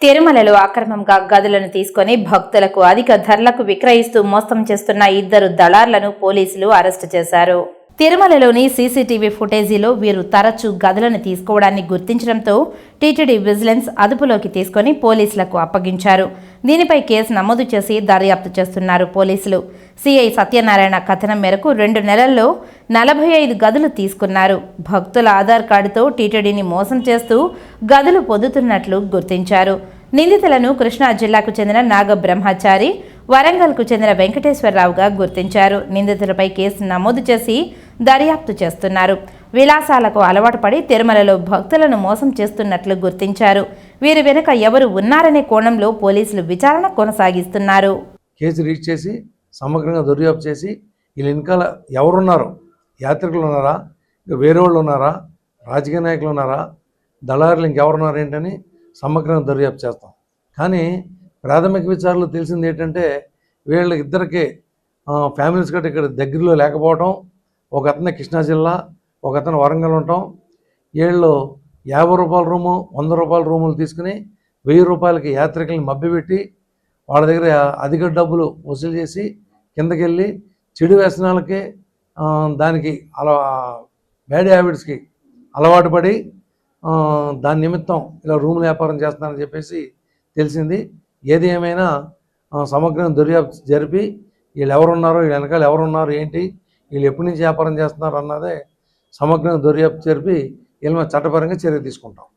తిరుమలలో అక్రమంగా గదులను తీసుకొని భక్తులకు అధిక ధరలకు విక్రయిస్తూ మోసం చేస్తున్న ఇద్దరు దళార్లను పోలీసులు అరెస్టు చేశారు. తిరుమలలోని సీసీటీవీ ఫుటేజీలో వీరు తరచూ గదులను తీసుకోవడాన్ని గుర్తించడంతో టీటీడీ విజిలెన్స్ అదుపులోకి తీసుకుని పోలీసులకు అప్పగించారు. దీనిపై కేసు నమోదు చేసి దర్యాప్తు చేస్తున్నారు పోలీసులు. సిఐ సత్యనారాయణ కథనం మేరకు 2 నెలల్లో 45 గదులు తీసుకున్నారు. భక్తుల ఆధార్ కార్డుతో టీటీడీని మోసం చేస్తూ గదులు పొందుతున్నట్లు గుర్తించారు. నిందితులను కృష్ణా జిల్లాకు చెందిన నాగ బ్రహ్మచారి, వరంగల్కు చెందిన వెంకటేశ్వరరావుగా గుర్తించారు. నిందితులపై కేసు నమోదు చేసి దర్యాప్తు చేస్తున్నారు. విలాసాలకు అలవాటు పడి తిరుమలలో భక్తులను మోసం చేస్తున్నట్లు గుర్తించారు. వీరి వెనుక ఎవరు ఉన్నారనే కోణంలో పోలీసులు విచారణ కొనసాగిస్తున్నారు. కేసు రీచ్ చేసి సమగ్రంగా దర్యాప్తు చేసి వీళ్ళ వెనకాల ఎవరున్నారో, యాత్రికులు ఉన్నారా, వేరే వాళ్ళు ఉన్నారా, రాజకీయ నాయకులు ఉన్నారా, దళారులు ఇంకెవరున్నారు ఏంటని సమగ్రంగా దర్యాప్తు చేస్తాం. కానీ ప్రాథమిక విచారణలో తెలిసింది ఏంటంటే వీళ్ళ ఇద్దరికి ఫ్యామిలీస్ గట్రా ఇక్కడ దగ్గరలో లేకపోవడం, ఒక అతను కృష్ణా జిల్లా, ఒక అతను వరంగల్ ఉండటం. వీళ్ళు 50 రూపాయల రూము, 100 రూపాయల రూములు తీసుకుని 1000 రూపాయలకి యాత్రికులను మభ్యపెట్టి వాళ్ళ దగ్గర అధిక డబ్బులు వసూలు చేసి కిందకెళ్ళి చెడు వ్యసనాలకి దానికి బ్యాడ్ హ్యాబిట్స్కి అలవాటు పడి దాని నిమిత్తం ఇలా రూముల వ్యాపారం చేస్తున్నారని చెప్పేసి తెలిసింది. ఏది ఏమైనా సమగ్రంగా దర్యాప్తు జరిపి వీళ్ళు ఎవరున్నారో, వీళ్ళ వెనకాల ఎవరున్నారు, ఏంటి, వీళ్ళు ఎప్పటి నుంచి వ్యాపారం చేస్తున్నారు అన్నదే సమగ్రంగా దర్యాప్తు జరిపి వీళ్ళ మీద చట్టపరంగా చర్య తీసుకుంటాం.